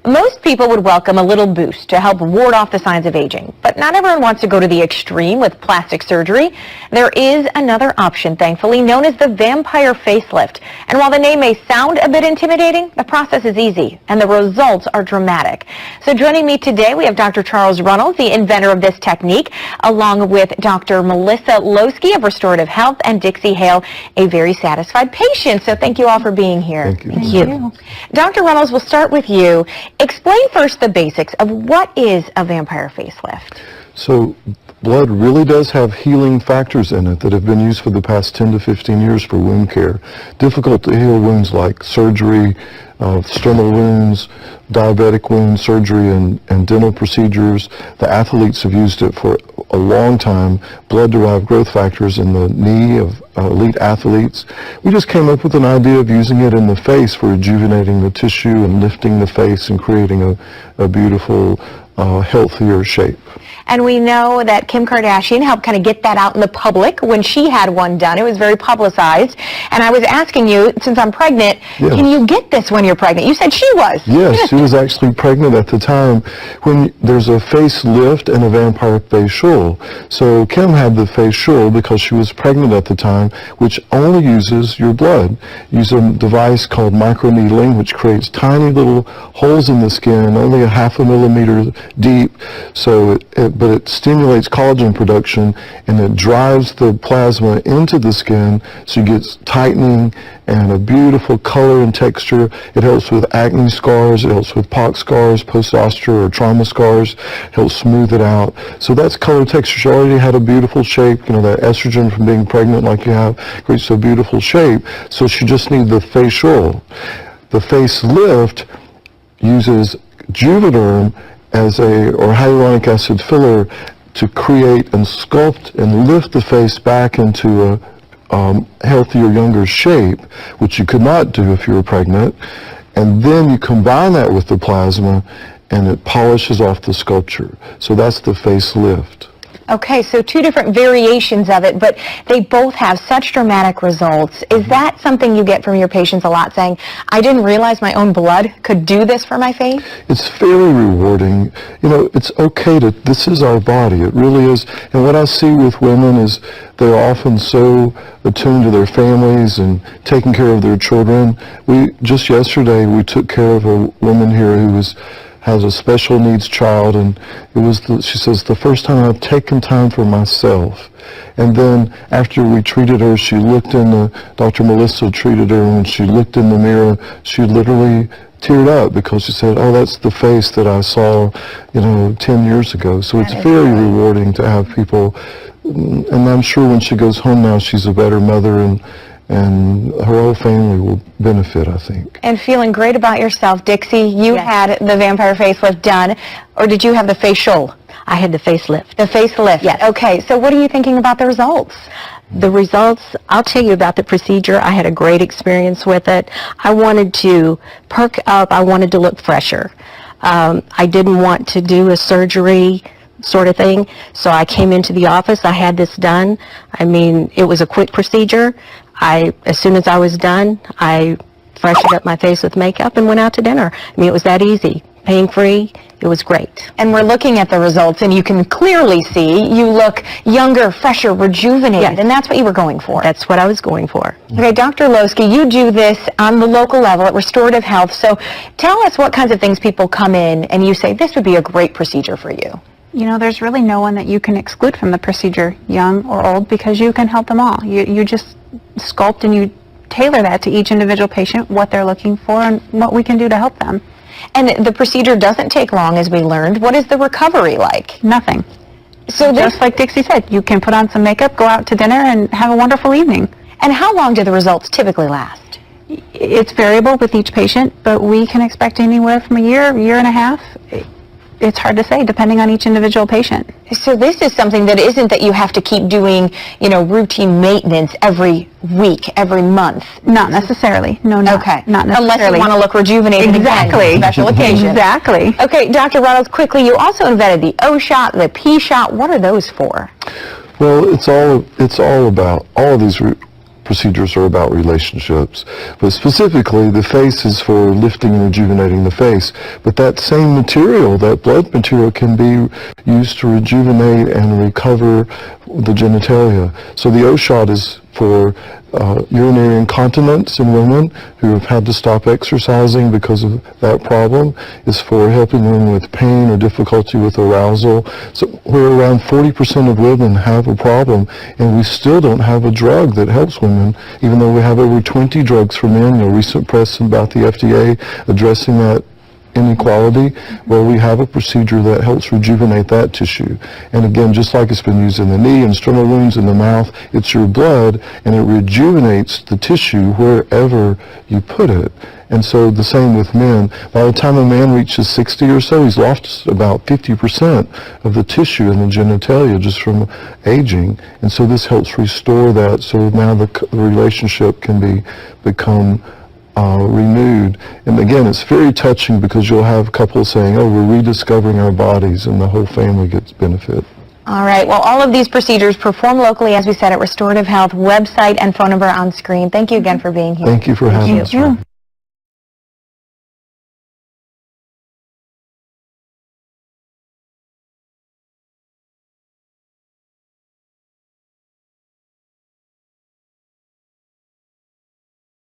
Most people would welcome a little boost to help ward off the signs of aging, but not everyone wants to go to the extreme with plastic surgery. There is another option, thankfully, known as the vampire facelift. And while the name may sound a bit intimidating, the process is easy and the results are dramatic. So joining me today, we have Dr. Charles Runnels, the inventor of this technique, along with Dr. Melissa Losky of Restorative Health and Dixie Hale, a very satisfied patient. So thank you all for being here. Thank you. Thank you. Dr. Runnels, we'll start with you. Explain first the basics of what is a vampire facelift. So blood really does have healing factors in it that have been used for the past 10 to 15 years for wound care. Difficult to heal wounds like surgery, sternal wounds, diabetic wound surgery, and dental procedures. The athletes have used it for a long time. Blood-derived growth factors in the knee of elite athletes. We just came up with an idea of using it in the face for rejuvenating the tissue and lifting the face and creating a beautiful, healthier shape. And we know that Kim Kardashian helped kind of get that out in the public when she had one done. It was very publicized. And I was asking you, since I'm pregnant, Yes. Can you get this when you're pregnant? You said she was. Yes, she was actually pregnant at the time when there's a facelift and a vampire facial. So Kim had the facial because she was pregnant at the time, which only uses your blood. Use a device called microneedling, which creates tiny little holes in the skin, only a half a millimeter deep. So but it stimulates collagen production and it drives the plasma into the skin, so you get tightening and a beautiful color and texture. It helps with acne scars, it helps with pox scars, post-osteal or trauma scars, helps smooth it out. So that's color texture. She already had a beautiful shape, you know, that estrogen from being pregnant like you have creates a beautiful shape, so she just needs the facial. The facelift uses Juvederm or hyaluronic acid filler to create and sculpt and lift the face back into a healthier, younger shape, which you could not do if you were pregnant. And then you combine that with the plasma and it polishes off the sculpture. So that's the facelift. Okay, so two different variations of it, but they both have such dramatic results. Is that something you get from your patients a lot, saying, I didn't realize my own blood could do this for my face? It's very rewarding. You know, it's okay this is our body. It really is. And what I see with women is they're often so attuned to their families and taking care of their children. Just yesterday, we took care of a woman here who has a special needs child, and she says, the first time I've taken time for myself. And then after we treated her, Dr. Melissa treated her, and when she looked in the mirror, she literally teared up because she said, oh, that's the face that I saw, 10 years ago. So it's very rewarding to have people, and I'm sure when she goes home now, she's a better mother, and her whole family will benefit, I think. And feeling great about yourself. Dixie, you had the vampire facelift done, or did you have the facial? I had the facelift. The facelift? Yes. Okay, so what are you thinking about the results? The results, I'll tell you about the procedure. I had a great experience with it. I wanted to perk up. I wanted to look fresher. I didn't want to do a surgery sort of thing, so I came into the office. I had this done. I mean, it was a quick procedure. As soon as I was done, I freshened up my face with makeup and went out to dinner. I mean, it was that easy. Pain-free. It was great. And we're looking at the results, and you can clearly see you look younger, fresher, rejuvenated, Yes. and that's what you were going for. That's what I was going for. Okay, Dr. Losky, you do this on the local level at Restorative Health, so tell us what kinds of things people come in and you say, this would be a great procedure for you. You know, there's really no one that you can exclude from the procedure, young or old, because you can help them all. You just sculpt and you tailor that to each individual patient, what they're looking for and what we can do to help them. And the procedure doesn't take long, as we learned. What is the recovery like? Nothing. So Just like Dixie said, you can put on some makeup, go out to dinner, and have a wonderful evening. And how long do the results typically last? It's variable with each patient, but we can expect anywhere from a year and a half. It's hard to say, depending on each individual patient. So this is something that isn't that you have to keep doing, routine maintenance every week, every month. Not necessarily. No, Okay. Not necessarily. Unless you want to look rejuvenated Exactly. again, special occasion. Exactly. Okay, Dr. Runnels, quickly, you also invented the O shot, the P shot. What are those for? Well, it's all about all of these procedures are about relationships. But specifically, the face is for lifting and rejuvenating the face. But that same material, that blood material, can be used to rejuvenate and recover the genitalia. So the O-shot is for urinary incontinence in women who have had to stop exercising because of that problem. Is for helping women with pain or difficulty with arousal. So where around 40% of women have a problem, and we still don't have a drug that helps women, even though we have over 20 drugs for men. Recent press about the FDA addressing that inequality, where we have a procedure that helps rejuvenate that tissue. And again, just like it's been used in the knee and sternal wounds in the mouth, it's your blood, and it rejuvenates the tissue wherever you put it. And so the same with men. By the time a man reaches 60 or so, he's lost about 50% of the tissue in the genitalia just from aging. And so this helps restore that, so now the relationship can become renewed. And again, it's very touching because you'll have couples saying, oh, we're rediscovering our bodies, and the whole family gets benefit. All right. Well, all of these procedures performed locally, as we said, at Restorative Health. Website and phone number on screen. Thank you again for being here. Thank you for having us.